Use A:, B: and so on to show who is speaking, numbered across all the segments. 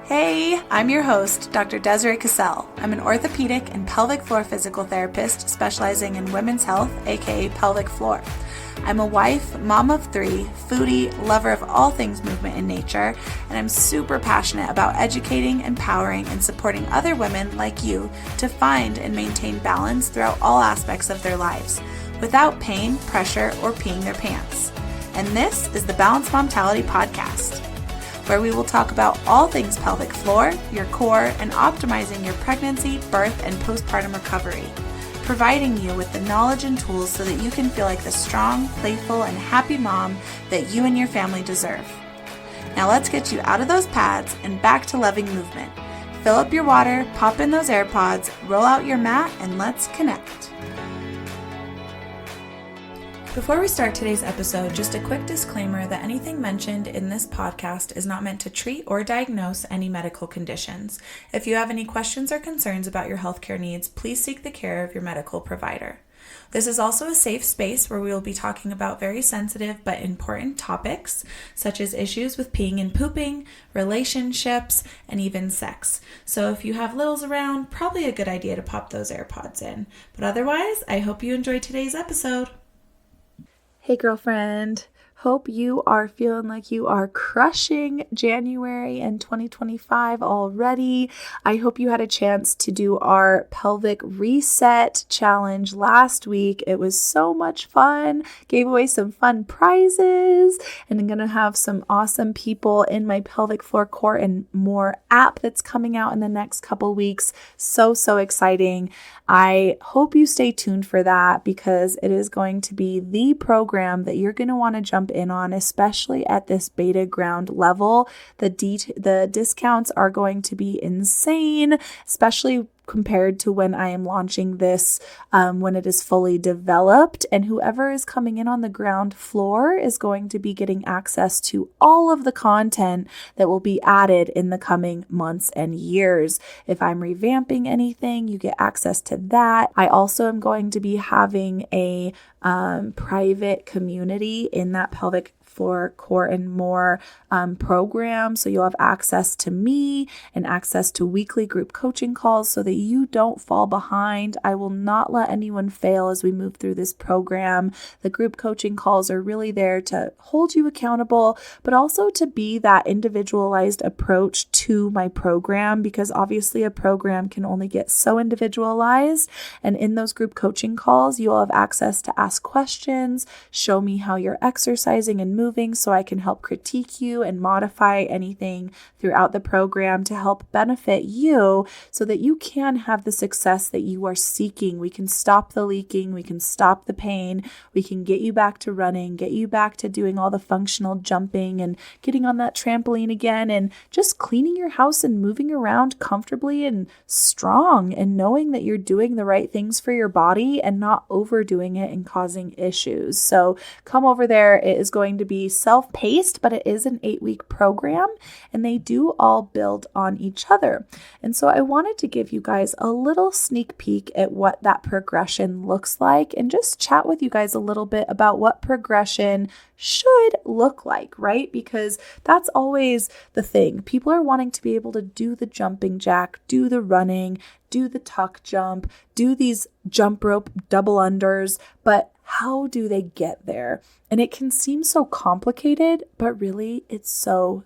A: Hey, I'm your host, Dr. Desiree Cassell. I'm an orthopedic and pelvic floor physical therapist specializing in women's health, aka pelvic floor. I'm a wife, mom of 3, foodie, lover of all things movement and nature, and I'm super passionate about educating, empowering, and supporting other women like you to find and maintain balance throughout all aspects of their lives, without pain, pressure, or peeing their pants. And this is the Balanced Momtality Podcast, where we will talk about all things pelvic floor, your core, and optimizing your pregnancy, birth, and postpartum recovery, providing you with the knowledge and tools so that you can feel like the strong, playful, and happy mom that you and your family deserve. Now let's get you out of those pads and back to loving movement. Fill up your water, pop in those AirPods, roll out your mat, and let's connect. Before we start today's episode, just a quick disclaimer that anything mentioned in this podcast is not meant to treat or diagnose any medical conditions. If you have any questions or concerns about your healthcare needs, please seek the care of your medical provider. This is also a safe space where we will be talking about very sensitive but important topics, such as issues with peeing and pooping, relationships, and even sex. So if you have littles around, probably a good idea to pop those AirPods in. But otherwise, I hope you enjoy today's episode. Hey girlfriend, hope you are feeling like you are crushing January and 2025 already. I hope you had a chance to do our pelvic reset challenge last week. It was so much fun. Gave away some fun prizes, and I'm going to have some awesome people in my pelvic floor core and more app that's coming out in the next couple weeks. So exciting. I hope you stay tuned for that because it is going to be the program that you're going to want to jump in on, especially at this beta ground level. The discounts are going to be insane, especially compared to when I am launching this, when it is fully developed. And whoever is coming in on the ground floor is going to be getting access to all of the content that will be added in the coming months and years. If I'm revamping anything, you get access to that. I also am going to be having a private community in that pelvic floor core and more program. So you'll have access to me and access to weekly group coaching calls so that you don't fall behind. I will not let anyone fail as we move through this program. The group coaching calls are really there to hold you accountable, but also to be that individualized approach to my program, because obviously a program can only get so individualized. And in those group coaching calls, you'll have access to ask questions, show me how you're exercising and moving so I can help critique you and modify anything throughout the program to help benefit you so that you can have the success that you are seeking. We can stop the leaking, we can stop the pain, we can get you back to running, get you back to doing all the functional jumping and getting on that trampoline again and just cleaning your house and moving around comfortably and strong and knowing that you're doing the right things for your body and not overdoing it and causing issues. So come over there. It is going to be self-paced, but it is an 8-week program and they do all build on each other. And so I wanted to give you guys a little sneak peek at what that progression looks like and just chat with you guys a little bit about what progression should look like, right? Because that's always the thing. People are wanting to be able to do the jumping jack, do the running, do the tuck jump, do these jump rope double unders, but how do they get there? And it can seem so complicated, but really it's so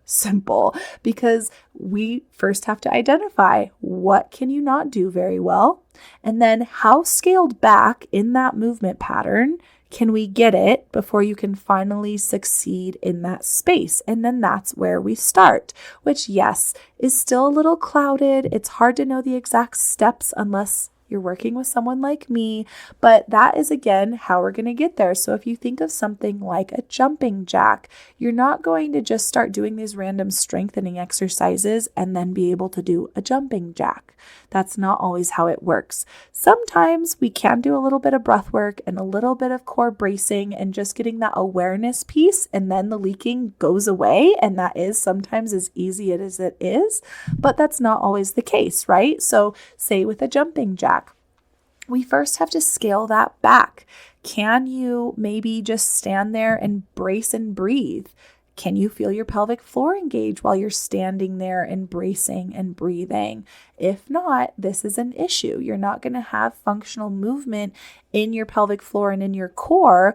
A: simple because we first have to identify what can you not do very well, and then how scaled back in that movement pattern can we get it before you can finally succeed in that space? And then that's where we start, which yes, is still a little clouded. It's hard to know the exact steps unless you're working with someone like me, but that is again how we're going to get there. So if you think of something like a jumping jack, you're not going to just start doing these random strengthening exercises and then be able to do a jumping jack. That's not always how it works. Sometimes we can do a little bit of breath work and a little bit of core bracing and just getting that awareness piece, and then the leaking goes away. And that is sometimes as easy as it is, but that's not always the case, right? So say with a jumping jack, we first have to scale that back. Can you maybe just stand there and brace and breathe? Can you feel your pelvic floor engage while you're standing there and bracing and breathing? If not, this is an issue. You're not going to have functional movement in your pelvic floor and in your core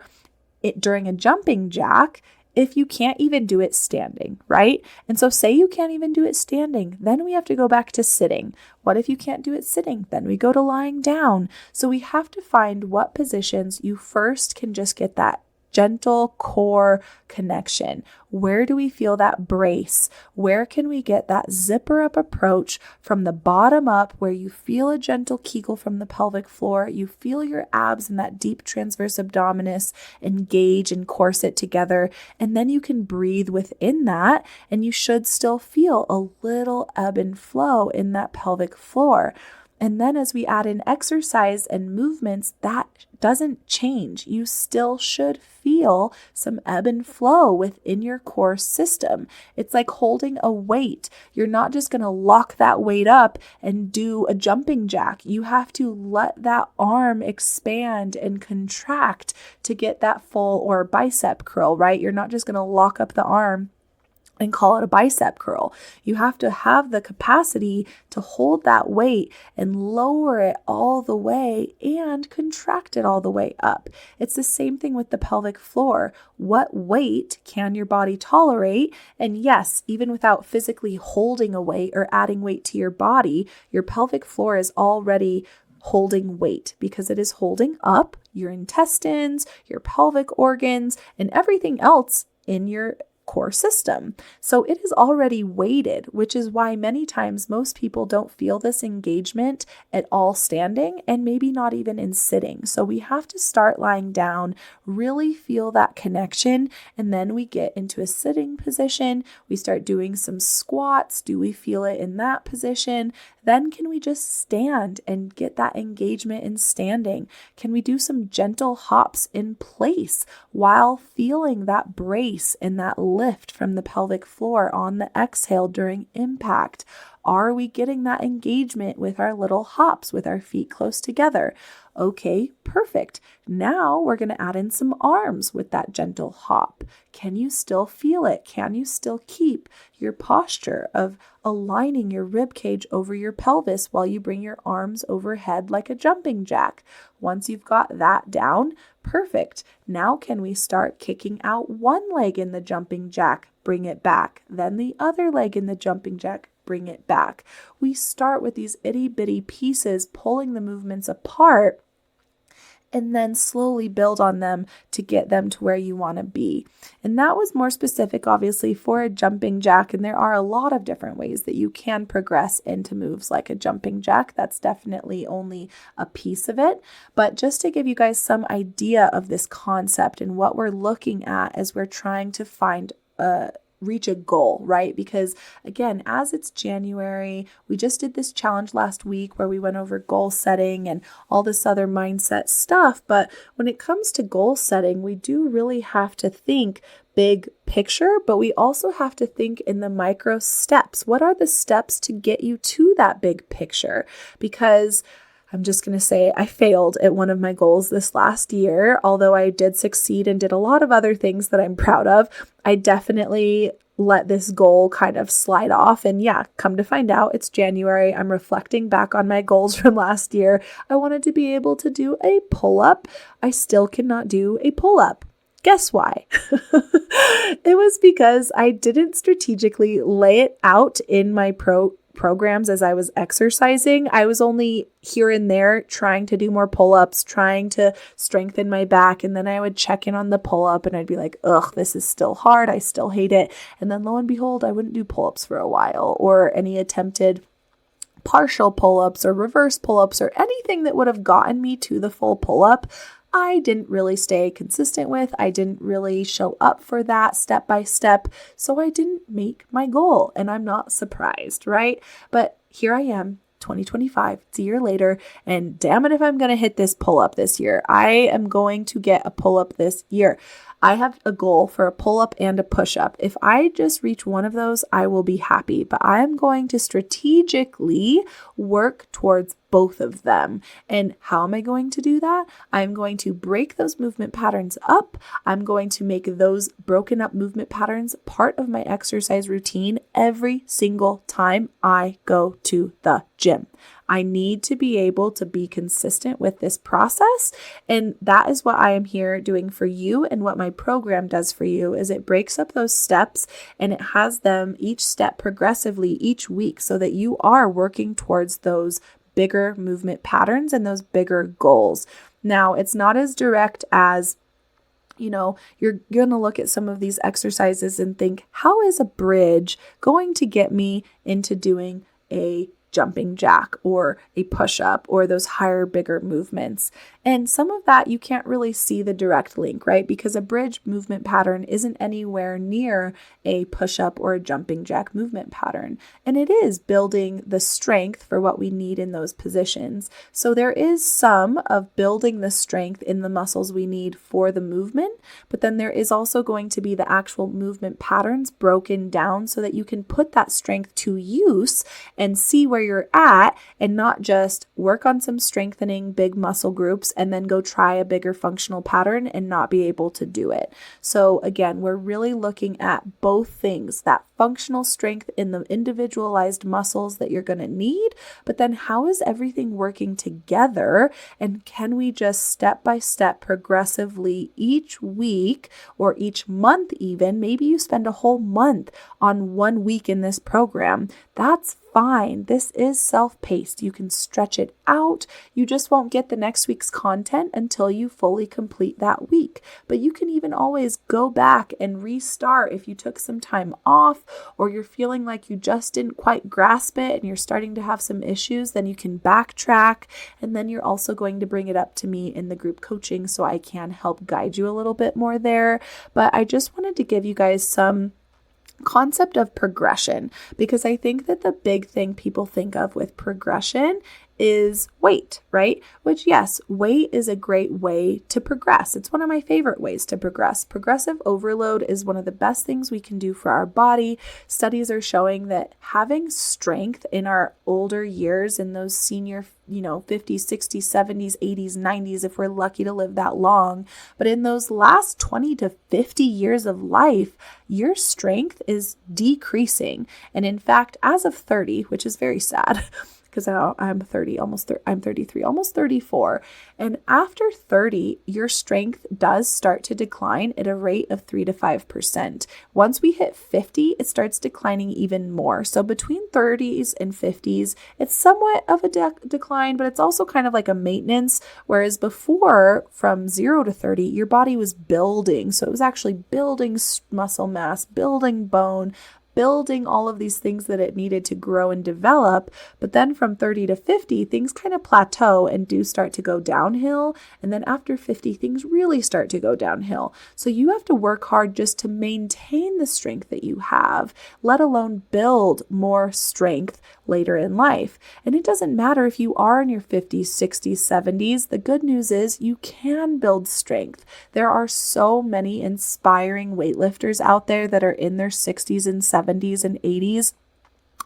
A: during a jumping jack if you can't even do it standing, right? And so say you can't even do it standing, then we have to go back to sitting. What if you can't do it sitting? Then we go to lying down. So we have to find what positions you first can just get that gentle core connection. Where do we feel that brace? Where can we get that zipper up approach from the bottom up where you feel a gentle Kegel from the pelvic floor, you feel your abs and that deep transverse abdominis engage and corset together, and then you can breathe within that, and you should still feel a little ebb and flow in that pelvic floor. And then as we add in exercise and movements, that doesn't change. You still should feel some ebb and flow within your core system. It's like holding a weight. You're not just going to lock that weight up and do a jumping jack. You have to let that arm expand and contract to get that full or bicep curl, right? You're not just going to lock up the arm and call it a bicep curl. You have to have the capacity to hold that weight and lower it all the way and contract it all the way up. It's the same thing with the pelvic floor. What weight can your body tolerate? And yes, even without physically holding a weight or adding weight to your body, your pelvic floor is already holding weight because it is holding up your intestines, your pelvic organs, and everything else in your core system. So it is already weighted, which is why many times most people don't feel this engagement at all standing and maybe not even in sitting. So we have to start lying down, really feel that connection, and then we get into a sitting position. We start doing some squats. Do we feel it in that position? Then can we just stand and get that engagement in standing? Can we do some gentle hops in place while feeling that brace and that lift from the pelvic floor on the exhale during impact? Are we getting that engagement with our little hops with our feet close together? Okay, perfect. Now we're going to add in some arms with that gentle hop. Can you still feel it? Can you still keep your posture of aligning your rib cage over your pelvis while you bring your arms overhead like a jumping jack? Once you've got that down, perfect. Now can we start kicking out one leg in the jumping jack, bring it back, then the other leg in the jumping jack, bring it back. We start with these itty bitty pieces, pulling the movements apart, and then slowly build on them to get them to where you want to be. And that was more specific, obviously, for a jumping jack. And there are a lot of different ways that you can progress into moves like a jumping jack. That's definitely only a piece of it. But just to give you guys some idea of this concept and what we're looking at as we're trying to reach a goal, right? Because again, as it's January, we just did this challenge last week where we went over goal setting and all this other mindset stuff. But when it comes to goal setting, we do really have to think big picture, but we also have to think in the micro steps. What are the steps to get you to that big picture? Because I'm just going to say I failed at one of my goals this last year. Although I did succeed and did a lot of other things that I'm proud of, I definitely let this goal kind of slide off. And yeah, come to find out, it's January. I'm reflecting back on my goals from last year. I wanted to be able to do a pull-up. I still cannot do a pull-up. Guess why? It was because I didn't strategically lay it out in my programs as I was exercising. I was only here and there trying to do more pull-ups, trying to strengthen my back. And then I would check in on the pull-up and I'd be like, ugh, this is still hard. I still hate it. And then lo and behold, I wouldn't do pull-ups for a while or any attempted partial pull-ups or reverse pull-ups or anything that would have gotten me to the full pull-up. I didn't really stay consistent with. I didn't really show up for that step by step. So I didn't make my goal and I'm not surprised, right? But here I am, 2025, it's a year later, and damn it if I'm going to hit this pull-up this year. I am going to get a pull-up this year. I have a goal for a pull-up and a push-up. If I just reach one of those, I will be happy. But I am going to strategically work towards both of them. And how am I going to do that? I'm going to break those movement patterns up. I'm going to make those broken up movement patterns part of my exercise routine every single time I go to the gym. I need to be able to be consistent with this process. And that is what I am here doing for you. And what my program does for you is it breaks up those steps and it has them each step progressively each week so that you are working towards those bigger movement patterns and those bigger goals. Now, it's not as direct as you're going to look at some of these exercises and think, how is a bridge going to get me into doing a jumping jack or a push-up or those higher, bigger movements? And some of that you can't really see the direct link, right? Because a bridge movement pattern isn't anywhere near a push-up or a jumping jack movement pattern. And it is building the strength for what we need in those positions. So there is some of building the strength in the muscles we need for the movement, but then there is also going to be the actual movement patterns broken down so that you can put that strength to use and see where you're at and not just work on some strengthening big muscle groups and then go try a bigger functional pattern and not be able to do it. So again, we're really looking at both things, that functional strength in the individualized muscles that you're going to need, but then how is everything working together? And can we just step by step progressively each week or each month even, maybe you spend a whole month on 1 week in this program. That's fine. This is self-paced. You can stretch it out. You just won't get the next week's content until you fully complete that week. But you can even always go back and restart if you took some time off or you're feeling like you just didn't quite grasp it and you're starting to have some issues, then you can backtrack. And then you're also going to bring it up to me in the group coaching so I can help guide you a little bit more there. But I just wanted to give you guys some concept of progression, because I think that the big thing people think of with progression is weight, right? Which, yes, weight is a great way to progress. It's one of my favorite ways to progress. Progressive overload is one of the best things we can do for our body. Studies are showing that having strength in our older years, in those senior 50s, 60s, 70s, 80s, 90s, if we're lucky to live that long. But in those last 20 to 50 years of life, your strength is decreasing. And in fact, as of 30, which is very sad, because I'm 30, I'm 33, almost 34. And after 30, your strength does start to decline at a rate of 3 to 5%. Once we hit 50, it starts declining even more. So between 30s and 50s, it's somewhat of a decline, but it's also kind of like a maintenance. Whereas before, from 0 to 30, your body was building. So it was actually building muscle mass, building bone, building all of these things that it needed to grow and develop. But then from 30 to 50, things kind of plateau and do start to go downhill. And then after 50, things really start to go downhill. So you have to work hard just to maintain the strength that you have, let alone build more strength later in life. And it doesn't matter if you are in your 50s, 60s, 70s. The good news is you can build strength. There are so many inspiring weightlifters out there that are in their 60s and 70s and 80s.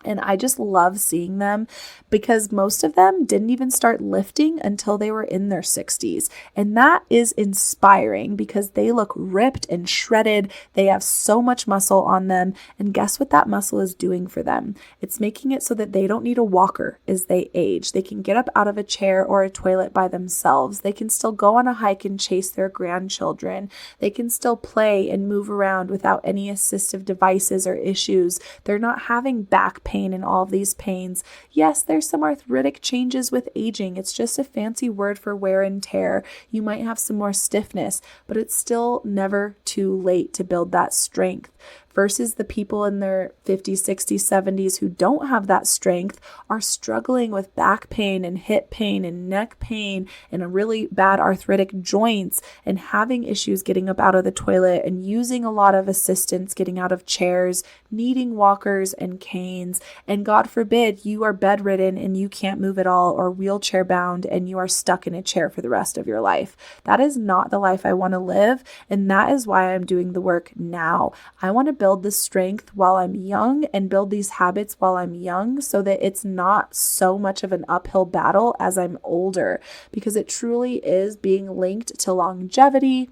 A: And I just love seeing them because most of them didn't even start lifting until they were in their 60s. And that is inspiring because they look ripped and shredded. They have so much muscle on them. And guess what that muscle is doing for them? It's making it so that they don't need a walker as they age. They can get up out of a chair or a toilet by themselves. They can still go on a hike and chase their grandchildren. They can still play and move around without any assistive devices or issues. They're not having back pain and all of these pains. Yes, there's some arthritic changes with aging. It's just a fancy word for wear and tear. You might have some more stiffness, but it's still never too late to build that strength. Versus the people in their 50s, 60s, 70s who don't have that strength are struggling with back pain and hip pain and neck pain and a really bad arthritic joints and having issues getting up out of the toilet and using a lot of assistance getting out of chairs, needing walkers and canes. And God forbid you are bedridden and you can't move at all or wheelchair bound and you are stuck in a chair for the rest of your life. That is not the life I want to live. And that is why I'm doing the work now. I want to build the strength while I'm young and build these habits while I'm young so that it's not so much of an uphill battle as I'm older, because it truly is being linked to longevity,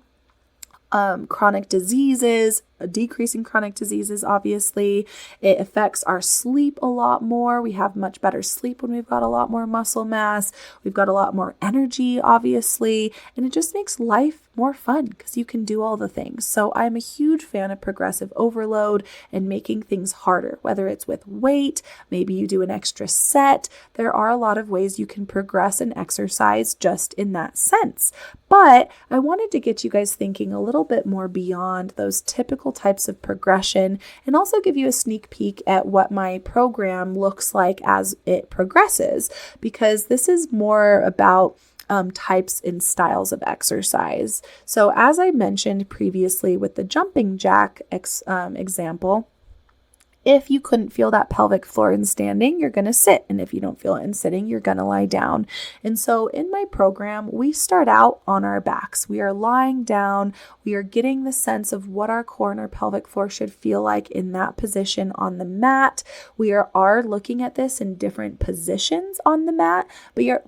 A: chronic diseases, a decrease in chronic diseases, obviously. It affects our sleep a lot more. We have much better sleep when we've got a lot more muscle mass. We've got a lot more energy, obviously, and it just makes life more fun because you can do all the things. So I'm a huge fan of progressive overload and making things harder, whether it's with weight, maybe you do an extra set. There are a lot of ways you can progress and exercise just in that sense. But I wanted to get you guys thinking a little bit more beyond those typical types of progression and also give you a sneak peek at what my program looks like as it progresses, because this is more about types and styles of exercise. So as I mentioned previously with the jumping jack example, if you couldn't feel that pelvic floor in standing, you're going to sit. And if you don't feel it in sitting, you're going to lie down. And so in my program, we start out on our backs. We are lying down. We are getting the sense of what our core and our pelvic floor should feel like in that position on the mat. We are looking at this in different positions on the mat,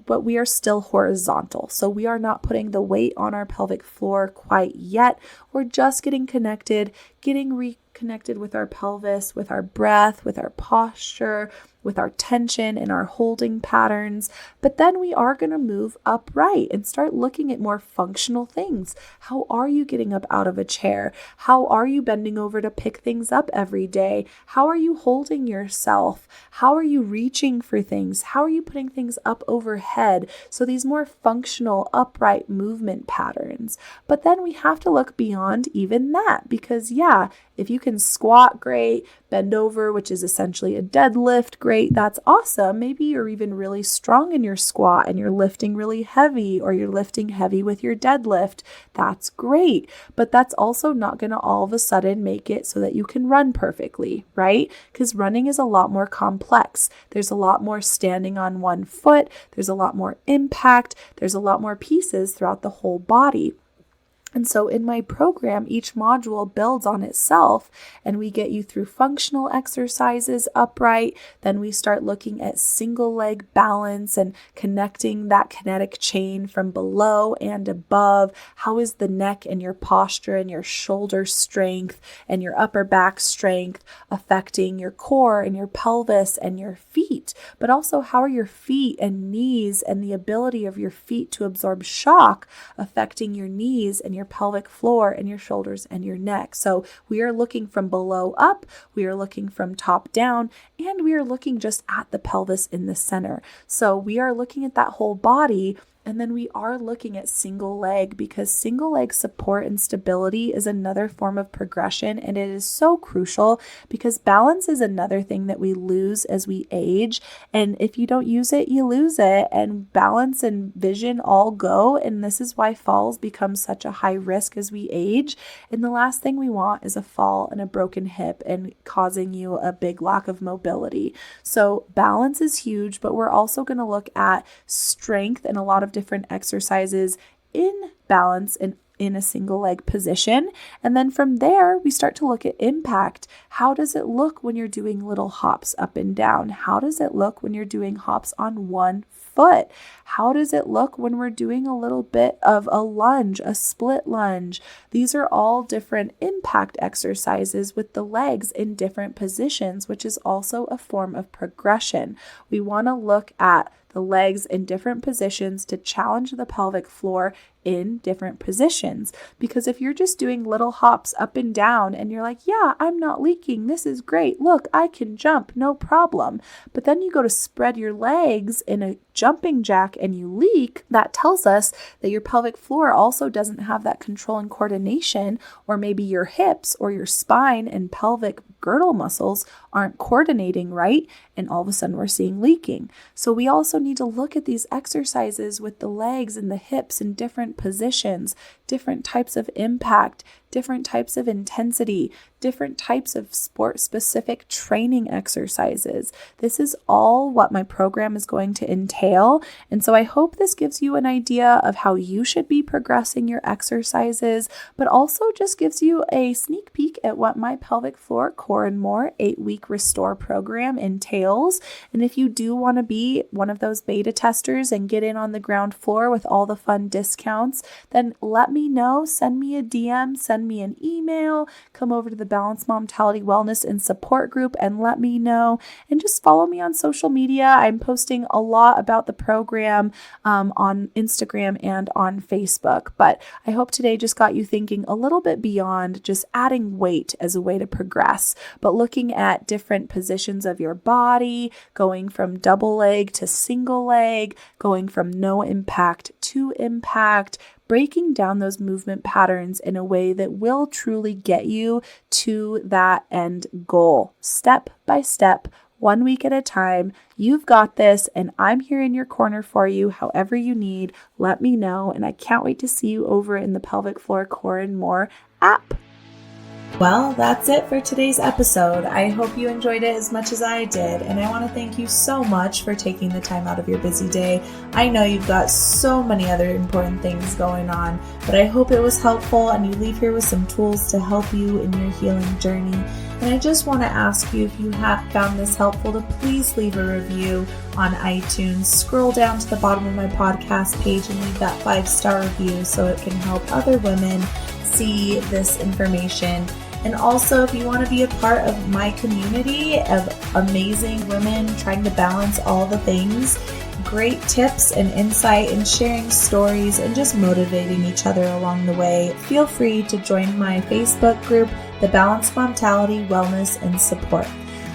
A: but we are still horizontal. So we are not putting the weight on our pelvic floor quite yet. We're just getting connected, getting reconnected with our pelvis, with our breath, with our posture, with our tension and our holding patterns. But then we are going to move upright and start looking at more functional things. How are you getting up out of a chair? How are you bending over to pick things up every day? How are you holding yourself? How are you reaching for things? How are you putting things up overhead? So these more functional upright movement patterns. But then we have to look beyond even that, because if you can squat, great. Bend over, which is essentially a deadlift, great. That's awesome. Maybe you're even really strong in your squat and you're lifting really heavy, or you're lifting heavy with your deadlift. That's great. But that's also not going to all of a sudden make it so that you can run perfectly, right? Because running is a lot more complex. There's a lot more standing on one foot. There's a lot more impact. There's a lot more pieces throughout the whole body. And so in my program, each module builds on itself, and we get you through functional exercises upright. Then we start looking at single leg balance and connecting that kinetic chain from below and above. How is the neck and your posture and your shoulder strength and your upper back strength affecting your core and your pelvis and your feet? But also, how are your feet and knees and the ability of your feet to absorb shock affecting your knees and your pelvic floor and your shoulders and your neck? So we are looking from below up, we are looking from top down, and we are looking just at the pelvis in the center. So we are looking at that whole body. And then we are looking at single leg, because single leg support and stability is another form of progression. And it is so crucial because balance is another thing that we lose as we age. And if you don't use it, you lose it. And balance and vision all go. And this is why falls become such a high risk as we age. And the last thing we want is a fall and a broken hip and causing you a big lack of mobility. So balance is huge, but we're also going to look at strength and a lot of different exercises in balance and in a single leg position. And then from there, we start to look at impact. How does it look when you're doing little hops up and down? How does it look when you're doing hops on one foot? How does it look when we're doing a little bit of a lunge, a split lunge? These are all different impact exercises with the legs in different positions, which is also a form of progression. We want to look at the legs in different positions to challenge the pelvic floor in different positions. Because if you're just doing little hops up and down and you're like, yeah, I'm not leaking, this is great, look, I can jump, no problem. But then you go to spread your legs in a jumping jack and you leak, that tells us that your pelvic floor also doesn't have that control and coordination, or maybe your hips or your spine and pelvic girdle muscles aren't coordinating right, and all of a sudden we're seeing leaking. So we also need to look at these exercises with the legs and the hips in different positions, different types of impact, different types of intensity, different types of sport-specific training exercises. This is all what my program is going to entail. And so I hope this gives you an idea of how you should be progressing your exercises, but also just gives you a sneak peek at what my Pelvic Floor Core and More 8-week Restore program entails. And if you do want to be one of those beta testers and get in on the ground floor with all the fun discounts, then let me know. Send me a DM, send me an email, come over to the Balanced Momtality Wellness and Support group and let me know. And just follow me on social media. I'm posting a lot about the program on Instagram and on Facebook. But I hope today just got you thinking a little bit beyond just adding weight as a way to progress, but looking at different positions of your body, going from double leg to single leg, going from no impact to impact, breaking down those movement patterns in a way that will truly get you to that end goal, step by step, 1 week at a time. You've got this, and I'm here in your corner for you. However you need, let me know, and I can't wait to see you over in the Pelvic Floor Core and More app. Well, that's it for today's episode. I hope you enjoyed it as much as I did, and I want to thank you so much for taking the time out of your busy day. I know you've got so many other important things going on, but I hope it was helpful and you leave here with some tools to help you in your healing journey. And I just want to ask you, if you have found this helpful, to please leave a review on iTunes. Scroll down to the bottom of my podcast page and leave that 5-star review so it can help other women see this information. And also, if you want to be a part of my community of amazing women trying to balance all the things, great tips and insight and sharing stories and just motivating each other along the way, feel free to join my Facebook group, The Balanced Momtality Wellness and Support.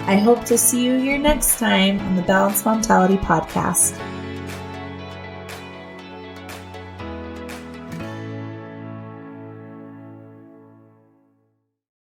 A: I hope to see you here next time on the Balanced Momtality Podcast.